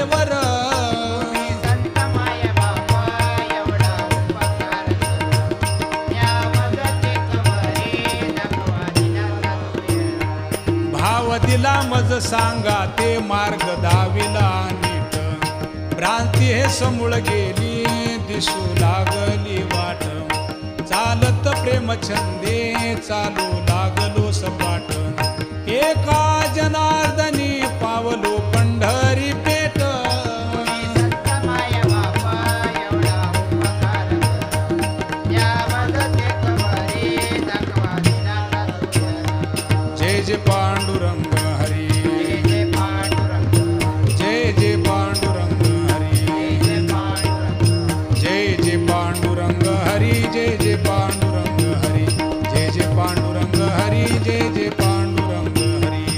मायेवर संत माय बाप एवढा उपकार या मदतीत वरी दाखवा दिला भाव दिला मज सांगा ते मार्ग दाविला नीट भ्रांती हे समूळ गेली दिसू लागली वाट चालत प्रेम छंदे चालू लागलो सपाट एका